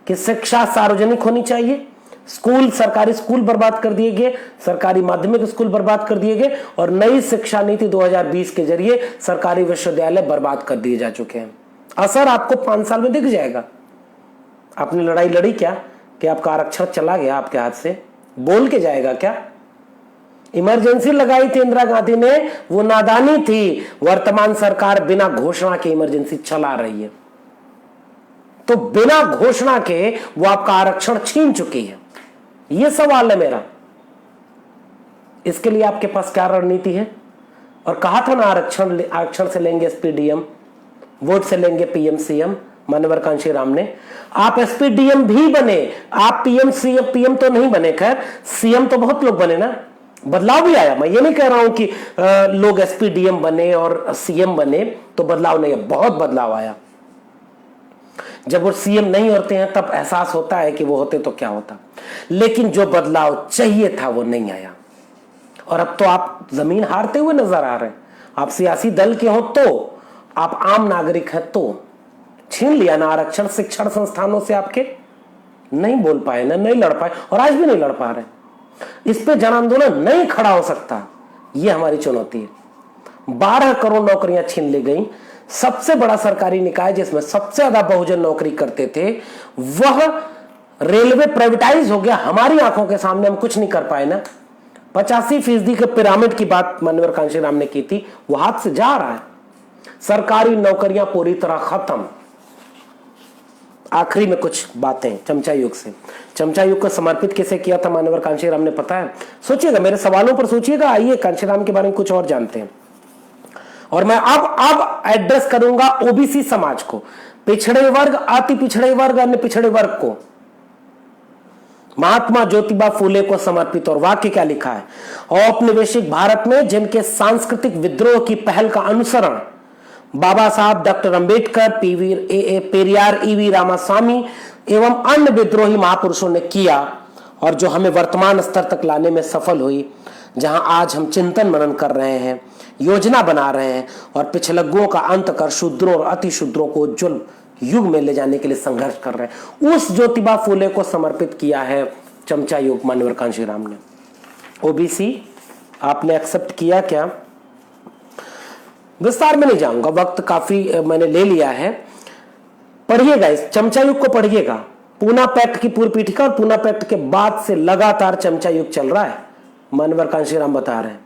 कि शिक्षा सार्वजनिक होनी चाहिए? स्कूल, सरकारी स्कूल बर्बाद कर दिए गए, सरकारी माध्यमिक स्कूल बर्बाद कर दिए गए, और नई शिक्षा नीति 2020 के जरिए सरकारी विश्वविद्यालय बर्बाद कर दिए जा चुके हैं। असर आपको 5 साल में दिख जाएगा। आपने लड़ाई लड़ी क्या कि आपका आरक्षण चला गया आपके हाथ से? बोल के जाएगा क्या? इमरजेंसी लगाई थी इंदिरा गांधी ने, वो नादानी थी। वर्तमान सरकार बिना घोषणा के इमरजेंसी चला रही है, तो बिना घोषणा के वो आपका आरक्षण छीन चुकी है। ये सवाल है मेरा, इसके लिए आपके पास क्या रणनीति है? और कहा था ना, आरक्षण से लेंगे एसपीडीएम, वोट से लेंगे पीएम सीएम, मान्यवर कांशीराम ने। आप एसपीडीएम भी बने, आप पीएम तो नहीं बने, खैर सीएम तो बहुत लोग बने ना, बदलाव भी आया। मैं ये नहीं कह रहा हूं कि लोग एसपीडीएम बने और सीएम बने तो बदलाव नहीं है, बहुत बदलाव आया। जब वो सीएम नहीं होते हैं तब एहसास होता है कि वो होते तो क्या होता, लेकिन जो बदलाव चाहिए था वो नहीं आया। और अब तो आप जमीन हारते हुए नजर आ रहे हैं। आप सियासी दल के हो तो, आप आम नागरिक हैं तो, छीन लिया ना आरक्षण। शिक्षण संस्थानों से आपके नहीं बोल पाए ना, नहीं लड़ पाए, और आज भी नहीं लड़ पा रहे। इस पे जन आंदोलन नहीं खड़ा हो सकता, ये हमारी चुनौती है। 12 करोड़ नौकरियां छीन ली गई। सबसे बड़ा सरकारी निकाय जिसमें सबसे ज्यादा बहुजन नौकरी करते थे, वह रेलवे प्राइवेटाइज हो गया हमारी आंखों के सामने, हम कुछ नहीं कर पाए ना। 85% के पिरामिड की बात मान्यवर कांशीराम ने की थी, वो हाथ से जा रहा है। सरकारी नौकरियां पूरी तरह खत्म। आखिरी में कुछ बातें चमचा युग से। चमचा युग को समर्पित किसे किया था मान्यवर कांशीराम ने, पता है? सोचिएगा, मेरे सवालों पर सोचिएगा। आइए कांशीराम के बारे में कुछ और जानते हैं। और मैं अब एड्रेस करूंगा ओबीसी समाज को, पिछड़े वर्ग, अति पिछड़े वर्ग, अन्य पिछड़े वर्ग को, महात्मा ज्योतिबा फूले को समर्पित। और वाक्य क्या लिखा है? औपनिवेशिक भारत में जिनके सांस्कृतिक विद्रोह की पहल का अनुसरण बाबा साहब डॉक्टर अंबेडकर, पेरियार, ईवी रामास्वामी एवं अन्य विद्रोही महापुरुषों ने किया, और जो हमें वर्तमान स्तर तक लाने में सफल हुई, जहां आज हम चिंतन मनन कर रहे हैं, योजना बना रहे हैं, और पिछलग्गों का अंत कर शूद्रों और अति शूद्रों को उज्जवल युग में ले जाने के लिए संघर्ष कर रहे हैं, उस ज्योतिबा फूले को समर्पित किया है चमचा युग मान्यवर कांशीराम ने। ओबीसी आपने एक्सेप्ट किया क्या? विस्तार में नहीं जाऊंगा, वक्त काफी मैंने ले लिया है। पढ़िएगा, इस चमचा युग को पढ़िएगा। पूना पैक्ट की पूर्व पीठिका और पूना पैक्ट के बाद से लगातार चमचा युग चल रहा है, मान्यवर कांशीराम बता रहे हैं।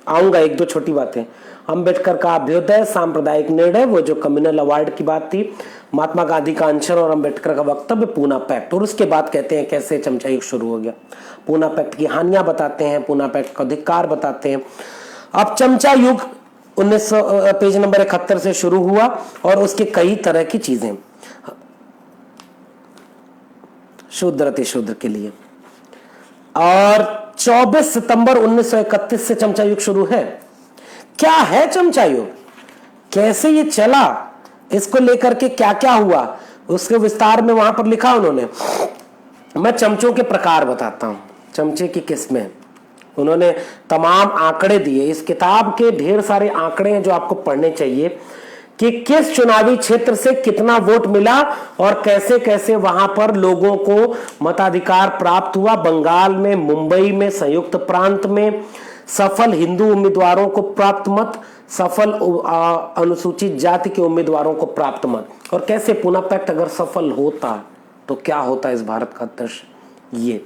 आऊंगा, एक दो छोटी बातें। अंबेडकर का अभ्युदय, सांप्रदायिक निर्णय, वो जो कम्युनल अवार्ड की बात थी, महात्मा गांधी का अनशन और अंबेडकर का वक्तव्य, पूना पैक्ट, और उसके बाद कहते हैं कैसे चमचा युग शुरू हो गया। पूना पैक्ट की हानियां बताते हैं, पूना पैक्ट का अधिकार बताते हैं। अब चमचा युग 1900 पेज नंबर 71 से शुरू हुआ, और उसके कई तरह की चीजें शूद्र अति शूद्र के लिए। और 24 सितंबर 1931 से चमचा युग शुरू है। क्या है चमचा युग, कैसे ये चला, इसको लेकर के क्या क्या हुआ, उसके विस्तार में वहां पर लिखा उन्होंने। मैं चमचों के प्रकार बताता हूं, चमचे की किस्में, उन्होंने तमाम आंकड़े दिए। इस किताब के ढेर सारे आंकड़े हैं जो आपको पढ़ने चाहिए कि किस चुनावी क्षेत्र से कितना वोट मिला और कैसे कैसे वहां पर लोगों को मताधिकार प्राप्त हुआ। बंगाल में, मुंबई में, संयुक्त प्रांत में सफल हिंदू उम्मीदवारों को प्राप्त मत, सफल अनुसूचित जाति के उम्मीदवारों को प्राप्त मत, और कैसे पुनः पैक्ट अगर सफल होता तो क्या होता इस भारत का दृश्य। ये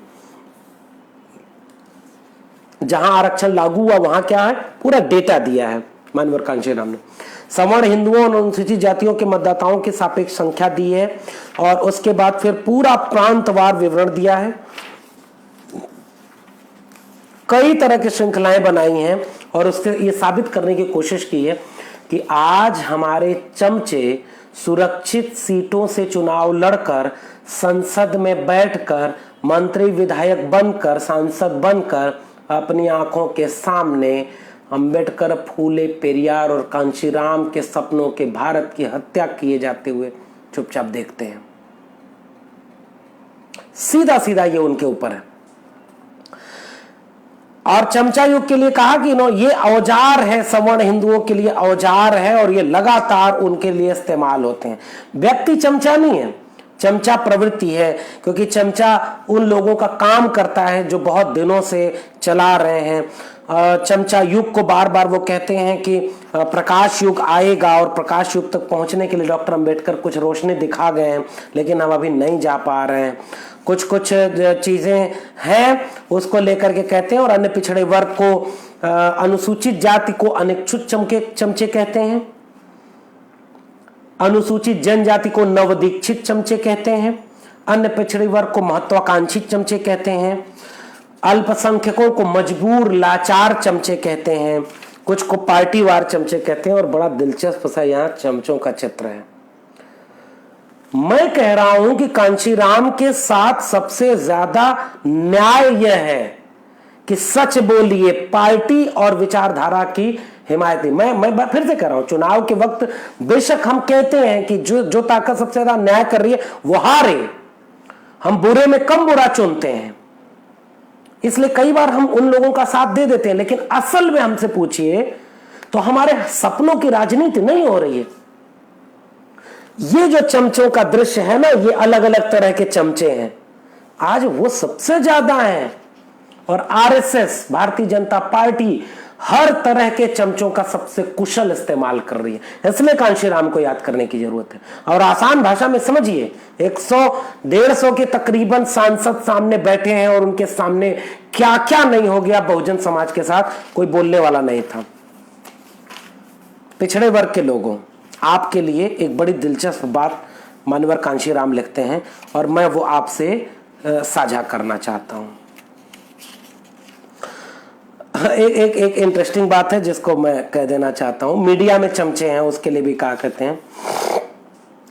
जहां आरक्षण लागू हुआ वहां क्या है, पूरा डेटा दिया है मानवर कांशीराम ने। सवर्ण हिंदुओं और अनुसूचित जातियों के मतदाताओं की सापेक्ष संख्या दी है, और उसके बाद फिर पूरा प्रांतवार विवरण दिया है। कई तरह की श्रृंखलाएं बनाई हैं और उससे ये साबित करने की कोशिश की है कि आज हमारे चमचे सुरक्षित सीटों से चुनाव लड़कर, संसद में बैठकर, मंत्री विधायक बनकर, सांसद बनकर अपनी आंखों के सामने अंबेडकर, फूले, पेरियार और कांशीराम के सपनों के भारत की हत्या किए जाते हुए चुपचाप देखते हैं। सीधा सीधा ये उनके ऊपर है। और चमचा युग के लिए कहा कि ये औजार है, सवर्ण हिंदुओं के लिए औजार है और ये लगातार उनके लिए इस्तेमाल होते हैं। व्यक्ति चमचा नहीं है, चमचा प्रवृत्ति है, क्योंकि चमचा उन लोगों का काम करता है जो बहुत दिनों से चला रहे हैं। चमचा युग को बार बार वो कहते हैं कि प्रकाश युग आएगा, और प्रकाश युग तक पहुंचने के लिए डॉक्टर अंबेडकर कुछ रोशनी दिखा गए हैं, लेकिन हम अभी नहीं जा पा रहे हैं। कुछ कुछ चीजें हैं उसको लेकर के कहते हैं, और अन्य पिछड़े वर्ग को, अनुसूचित जाति को अनिच्छुक चमचे कहते हैं, अनुसूचित जनजाति को नवदीक्षित चमचे कहते हैं, अन्य पिछड़े वर्ग को महत्वाकांक्षी चमचे कहते हैं, अल्पसंख्यकों को मजबूर लाचार चमचे कहते हैं, कुछ को पार्टीवार चमचे कहते हैं। और बड़ा दिलचस्प सा यहाँ चमचों का चित्र है। मैं कह रहा हूं कि कांशीराम के साथ सबसे ज्यादा न्याय यह है कि सच बोलिए, पार्टी और विचारधारा की हिमायत। मैं फिर से कह रहा हूं, चुनाव के वक्त बेशक हम कहते हैं कि जो ताकत सबसे ज्यादा न्याय कर रही है वो हारे। हम बुरे में कम बुरा चुनते हैं, इसलिए कई बार हम उन लोगों का साथ दे देते हैं, लेकिन असल में हमसे पूछिए तो हमारे सपनों की राजनीति नहीं हो रही है। ये जो चमचों का दृश्य है ना, ये अलग अलग तरह के चमचे हैं, आज वो सबसे ज्यादा हैं। और आरएसएस, भारतीय जनता पार्टी, हर तरह के चमचों का सबसे कुशल इस्तेमाल कर रही है। इसलिए कांशीराम को याद करने की जरूरत है। और आसान भाषा में समझिए, 100-150 के तकरीबन सांसद सामने बैठे हैं और उनके सामने क्या क्या नहीं हो गया बहुजन समाज के साथ, कोई बोलने वाला नहीं था। पिछड़े वर्ग के लोगों, आपके लिए एक बड़ी दिलचस्प बात मानवर कांशीराम लिखते हैं और मैं वो आपसे साझा करना चाहता हूं। एक इंटरेस्टिंग बात है जिसको मैं कह देना चाहता हूं। मीडिया में चमचे हैं, उसके लिए भी कहा कहते हैं,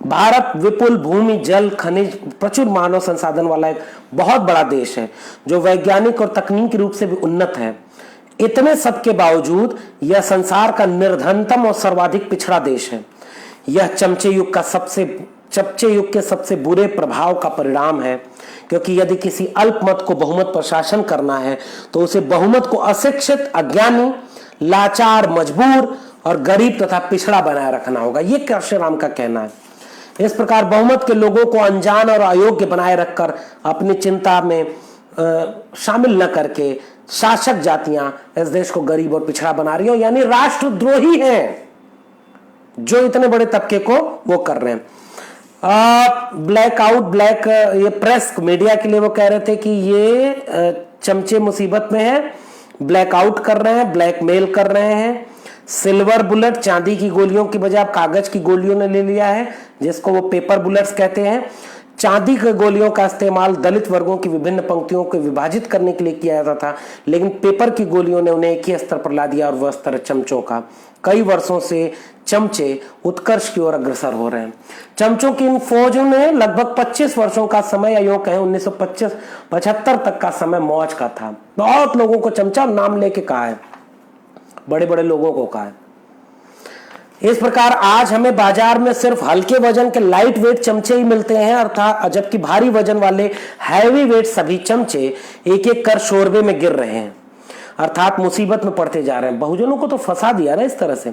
भारत विपुल भूमि, जल, खनिज, प्रचुर मानव संसाधन वाला एक बहुत बड़ा देश है जो वैज्ञानिक और तकनीकी रूप से भी उन्नत है। इतने सब के बावजूद यह संसार का निर्धनतम और सर्वाधिक पिछड़ा देश है। यह चमचे युग के सबसे बुरे प्रभाव का परिणाम है, क्योंकि यदि किसी अल्पमत को बहुमत पर शासन करना है तो उसे बहुमत को अशिक्षित, अज्ञानी, लाचार, मजबूर और गरीब तथा पिछड़ा बनाए रखना होगा। यह कांशीराम का कहना है। इस प्रकार बहुमत के लोगों को अनजान और अयोग्य बनाए रखकर अपनी चिंता में शामिल न करके शासक जातियां इस देश को गरीब और पिछड़ा बना रही हो, यानी राष्ट्रद्रोही हैं जो इतने बड़े तबके को वो कर रहे हैं। ये प्रेस मीडिया के लिए वो कह रहे थे कि ये चमचे मुसीबत में है, ब्लैकआउट कर रहे हैं, ब्लैकमेल कर रहे हैं। सिल्वर बुलेट, चांदी की गोलियों की बजाय कागज की गोलियों ने ले लिया है, जिसको वो पेपर बुलेट्स कहते हैं। चांदी के गोलियों का इस्तेमाल दलित वर्गों की विभिन्न पंक्तियों को विभाजित करने के लिए किया जाता था, लेकिन पेपर की गोलियों ने उन्हें एक ही स्तर पर ला दिया, और वह स्तर चमचों का। कई वर्षों से चमचे उत्कर्ष की ओर अग्रसर हो रहे हैं। चमचों की इन फौजों ने लगभग 25 वर्षों का समय, या यूं कहें 1975 तक का समय मौज का था। बहुत लोगों को चमचा नाम लेके कहा है। बड़े बड़े लोगों को कहा है। इस प्रकार आज हमें बाजार में सिर्फ हल्के वजन के लाइट वेट चमचे ही मिलते हैं, अर्थात जबकि भारी वजन वाले हैवी वेट सभी चमचे एक एक कर शोरबे में गिर रहे हैं, अर्थात मुसीबत में पड़ते जा रहे हैं। बहुजनों को तो फंसा दिया ना इस तरह से,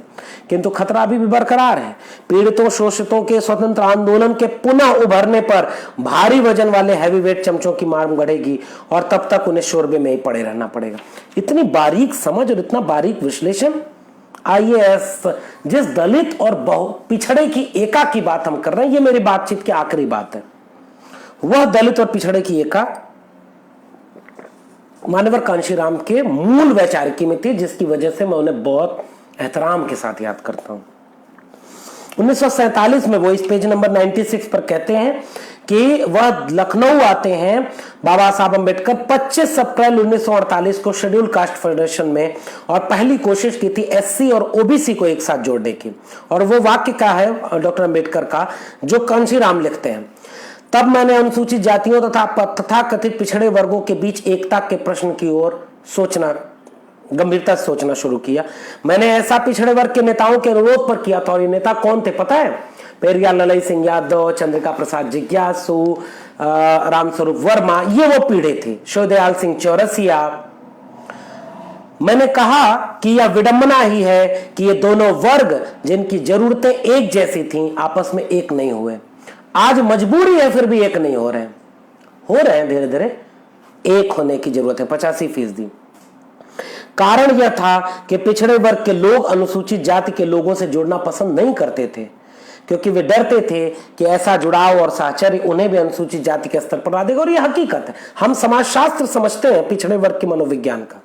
किंतु खतरा अभी भी बरकरार है। पीड़ितों शोषितों के स्वतंत्र आंदोलन के पुनः उभरने पर भारी वजन वाले हैवी वेट चमचों की मांग बढ़ेगी और तब तक उन्हें शोरबे में ही पड़े रहना पड़ेगा। इतनी बारीक समझ और इतना बारीक विश्लेषण। आईएएस जिस दलित और पिछड़े की एका की बात हम कर रहे हैं, ये मेरी बातचीत की आखिरी बात है, वह दलित और पिछड़े की एका मान्यवर कांशीराम के मूल वैचारिकी में थी, जिसकी वजह से मैं उन्हें बहुत एहतराम के साथ याद करता हूं। 1947 में वो इस पेज नंबर 96 पर कहते हैं कि वह लखनऊ आते हैं बाबा साहब अम्बेडकर 25 अप्रैल 1948 को शेड्यूल कास्ट फेडरेशन में, और पहली कोशिश की थी एससी और ओबीसी को एक साथ जोड़ने की। और वो वाक्य क्या है डॉक्टर अम्बेडकर का, जो कांशीराम लिखते हैं, तब मैंने अनुसूचित जातियों तथा कथित पिछड़े वर्गों के बीच एकता के प्रश्न की ओर सोचना, गंभीरता से सोचना शुरू किया। मैंने ऐसा पिछड़े वर्ग के नेताओं के अनुरोध पर किया था, और ये नेता कौन थे पता है? पेरियार ललई सिंह यादव, चंद्रिका प्रसाद जिज्ञासु, रामस्वरूप वर्मा, ये वो पीढ़े थे, शिवदयाल सिंह चौरसिया। मैंने कहा कि यह विडंबना ही है कि ये दोनों वर्ग जिनकी जरूरतें एक जैसी थीं आपस में एक नहीं हुए। आज मजबूरी है फिर भी एक नहीं हो रहे हैं धीरे धीरे एक होने की जरूरत है 85%। कारण यह था कि पिछड़े वर्ग के लोग अनुसूचित जाति के लोगों से जुड़ना पसंद नहीं करते थे, क्योंकि वे डरते थे कि ऐसा जुड़ाव और साहचर्य उन्हें भी अनुसूचित जाति के स्तर पर ला देगा। और यह हकीकत है, हम समाजशास्त्र समझते हैं पिछड़े वर्ग के मनोविज्ञान का।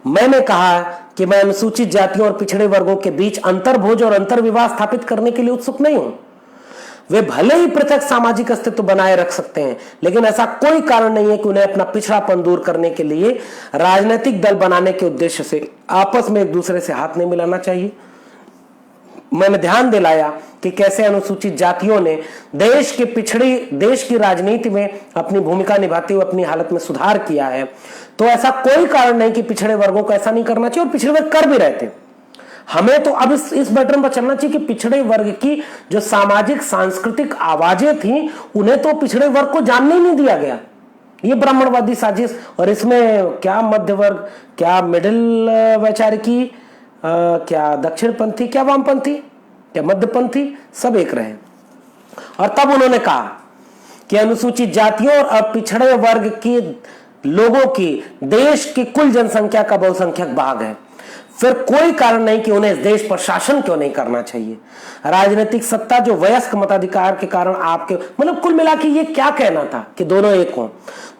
मैंने कहा कि मैं अनुसूचित जातियों और पिछड़े वर्गों के बीच अंतर्भोज और अंतर्विवाह स्थापित करने के लिए उत्सुक नहीं हूं। वे भले ही पृथक सामाजिक अस्तित्व बनाए रख सकते हैं, लेकिन ऐसा कोई कारण नहीं है कि उन्हें अपना पिछड़ापन दूर करने के लिए राजनीतिक दल बनाने के उद्देश्य से आपस में एक दूसरे से हाथ नहीं मिलाना चाहिए। मैंने ध्यान दिलाया कि कैसे अनुसूचित जातियों ने देश की राजनीति में अपनी भूमिका निभाते हुए अपनी हालत में सुधार किया है, तो ऐसा कोई कारण नहीं कि पिछड़े वर्गों को ऐसा नहीं करना चाहिए, और पिछड़े वर्ग कर भी रहे थे। हमें तो अब इस पैटर्न पर चलना चाहिए कि पिछड़े वर्ग की जो सामाजिक सांस्कृतिक आवाजें थी, उन्हें तो पिछड़े वर्ग को जानने ही नहीं दिया गया। ये ब्राह्मणवादी साजिश, और इसमें क्या मध्य वर्ग, क्या मिडिल वैचारिकी, क्या दक्षिणपंथी, क्या वामपंथी, क्या मध्यपंथी, सब एक रहे। और तब उन्होंने कहा कि अनुसूचित जातियों और पिछड़े वर्ग के लोगों की देश की कुल जनसंख्या का बहुसंख्यक भाग है, फिर कोई कारण नहीं कि उन्हें इस देश पर शासन क्यों नहीं करना चाहिए। राजनीतिक सत्ता जो वयस्क मताधिकार के कारण आपके, मतलब कुल मिला के ये क्या कहना था कि दोनों एक हों।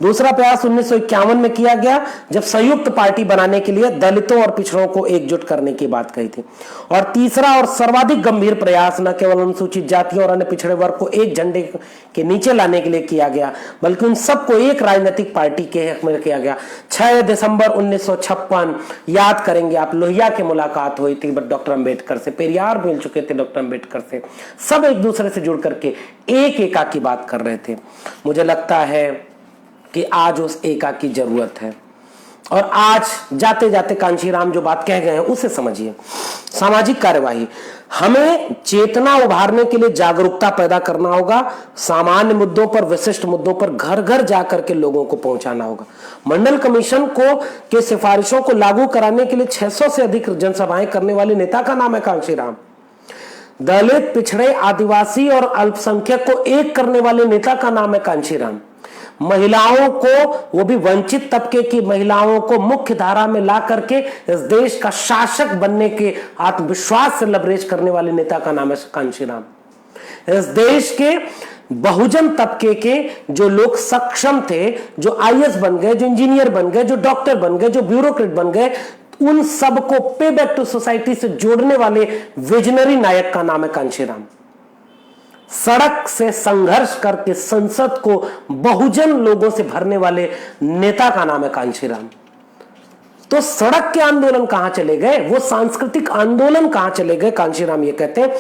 दूसरा प्रयास 1951 में किया गया, जब संयुक्त पार्टी बनाने के लिए दलितों और पिछड़ों को एकजुट करने की बात कही थी। और तीसरा और सर्वाधिक गंभीर प्रयास न केवल अनुसूचित जातियों और अन्य पिछड़े वर्ग को एक झंडे के नीचे लाने के लिए किया गया, बल्कि उन सबको एक राजनीतिक पार्टी के हक में किया गया। 6 दिसंबर 1956, याद करेंगे आप, लोहिया की मुलाकात हुई थी डॉक्टर अंबेडकर से, पेरियार मिल चुके थे डॉक्टर अंबेडकर से, सब एक दूसरे से जुड़ करके एक एका की बात कर रहे थे। मुझे लगता है कि आज उस एका की जरूरत है, और आज जाते जाते कांशीराम जो बात कह गए हैं उसे समझिए। सामाजिक कार्यवाही, हमें चेतना उभारने के लिए जागरूकता पैदा करना होगा। सामान्य मुद्दों पर, विशिष्ट मुद्दों पर घर घर जाकर के लोगों को पहुंचाना होगा। मंडल कमीशन के सिफारिशों को लागू कराने के लिए 600 से अधिक जनसभाएं करने वाले नेता का नाम है कांशीराम। दलित, पिछड़े, आदिवासी और अल्पसंख्यक को एक करने वाले नेता का नाम है कांशीराम। महिलाओं को, वो भी वंचित तबके की महिलाओं को मुख्य धारा में ला करके इस देश का शासक बनने के आत्मविश्वास से लबरेज करने वाले नेता का नाम है कांशीराम। इस देश के बहुजन तबके के जो लोग सक्षम थे, जो आईएएस बन गए, जो इंजीनियर बन गए, जो डॉक्टर बन गए, जो ब्यूरोक्रेट बन गए, उन सबको पे बैक टू सोसाइटी से जोड़ने वाले विजनरी नायक का नाम है कांशीराम। सड़क से संघर्ष करके संसद को बहुजन लोगों से भरने वाले नेता का नाम है कांशीराम। तो सड़क के आंदोलन कहां चले गए, वो सांस्कृतिक आंदोलन कहां चले गए? कांशीराम ये कहते हैं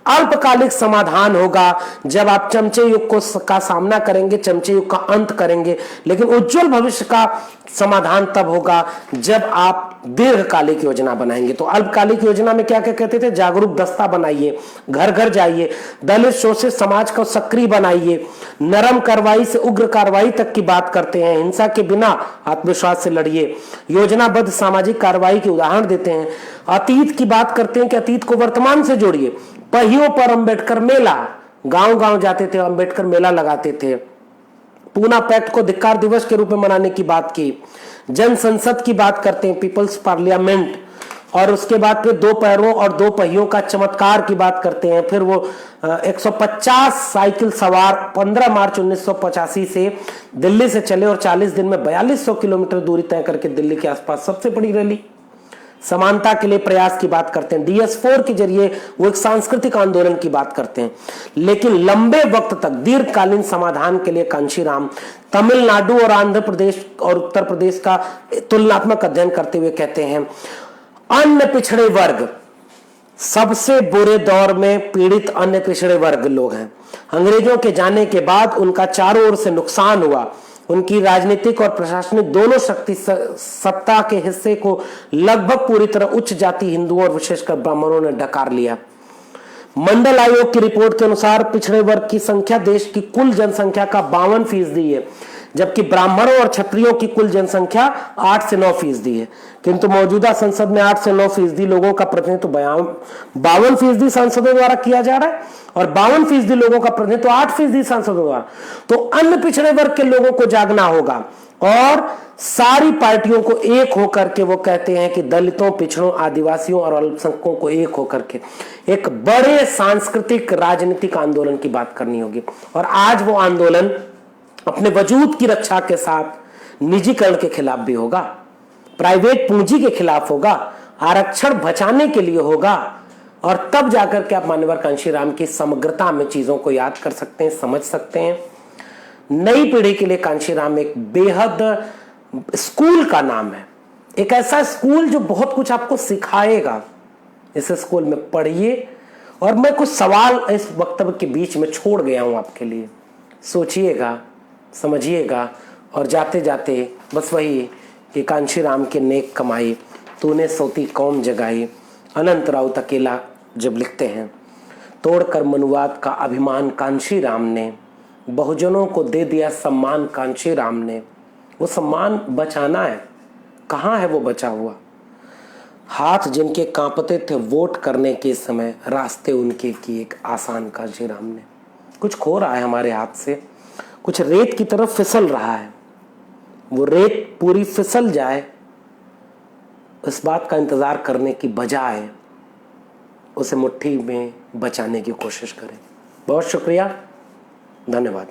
अल्पकालिक समाधान होगा जब आप चमचे युग का सामना करेंगे, चमचे युग का अंत करेंगे, लेकिन उज्जवल भविष्य का समाधान तब होगा जब आप दीर्घकालिक योजना बनाएंगे। तो अल्पकालिक योजना में क्या क्या कहते थे? जागरूक दस्ता बनाइए, घर घर जाइए, दलित शोषित समाज को सक्रिय बनाइए, नरम कार्रवाई से उग्र कार्रवाई तक की बात करते हैं, हिंसा के बिना आत्मविश्वास से लड़िए, योजनाबद्ध सामाजिक कार्रवाई के उदाहरण देते हैं, अतीत की बात करते हैं कि अतीत को वर्तमान से जोड़िए, पहियों पर अंबेडकर मेला, गांव गांव जाते थे, अंबेडकर मेला लगाते थे, पूना पैक्ट को धिक्कार दिवस के रूप में मनाने की बात की, जन संसद की बात करते हैं, पीपल्स पार्लियामेंट, और उसके बाद फिर दो पैरों और दो पहियों का चमत्कार की बात करते हैं। फिर वो 150 साइकिल सवार 15 मार्च 1985 से दिल्ली से चले और 40 दिन में 4200 किलोमीटर दूरी तय करके दिल्ली के आसपास सबसे बड़ी रैली। समानता के लिए प्रयास की बात करते हैं, DS4 के जरिए वो एक सांस्कृतिक आंदोलन की बात करते हैं। लेकिन लंबे वक्त तक दीर्घकालीन समाधान के लिए कांशीराम तमिलनाडु और आंध्र प्रदेश और उत्तर प्रदेश का तुलनात्मक अध्ययन करते हुए कहते हैं, अन्य पिछड़े वर्ग सबसे बुरे दौर में पीड़ित अन्य पिछड़े वर्ग लोग हैं। अंग्रेजों के जाने के बाद उनका चारों ओर से नुकसान हुआ, उनकी राजनीतिक और प्रशासनिक दोनों शक्ति सत्ता के हिस्से को लगभग पूरी तरह उच्च जाति हिंदुओं और विशेषकर ब्राह्मणों ने डकार लिया। मंडल आयोग की रिपोर्ट के अनुसार पिछड़े वर्ग की संख्या देश की कुल जनसंख्या का 52% है, जबकि ब्राह्मणों और क्षत्रियों की कुल जनसंख्या 8 से 9% है। किंतु मौजूदा संसद में 8 से 9% लोगों का प्रतिनिधित्व 52% सांसदों द्वारा किया जा रहा है और 52% लोगों का प्रतिनिधित्व 8% सांसदों द्वारा। तो अन्य पिछड़े वर्ग के लोगों को जागना होगा और सारी पार्टियों को एक होकर के, वो कहते हैं कि दलितों, पिछड़ों, आदिवासियों और अल्पसंख्यकों को एक होकर के एक बड़े सांस्कृतिक राजनीतिक आंदोलन की बात करनी होगी। और आज वो आंदोलन अपने वजूद की रक्षा के साथ निजीकरण के खिलाफ भी होगा, प्राइवेट पूंजी के खिलाफ होगा, आरक्षण बचाने के लिए होगा, और तब जाकर के आप मान्यवर कांशीराम की समग्रता में चीजों को याद कर सकते हैं, समझ सकते हैं। नई पीढ़ी के लिए कांशीराम एक बेहद स्कूल का नाम है, एक ऐसा स्कूल जो बहुत कुछ आपको सिखाएगा। इस स्कूल में पढ़िए। और मैं कुछ सवाल इस वक्तव्य के बीच में छोड़ गया हूं आपके लिए, सोचिएगा, समझिएगा, और जाते जाते बस वही कि कांशीराम के नेक कमाई तूने सोती कौम जगाई, अनंत राउत अकेला जब लिखते हैं, तोड़कर मनुवाद का अभिमान कांशीराम ने, बहुजनों को दे दिया सम्मान कांशीराम ने। वो सम्मान बचाना है, कहाँ है वो बचा हुआ? हाथ जिनके कांपते थे वोट करने के समय, रास्ते उनके किए एक आसान कांशीराम ने। कुछ खो रहा है हमारे हाथ से, कुछ रेत की तरफ फिसल रहा है, वो रेत पूरी फिसल जाए इस बात का इंतजार करने की बजाय उसे मुट्ठी में बचाने की कोशिश करें। बहुत शुक्रिया, धन्यवाद।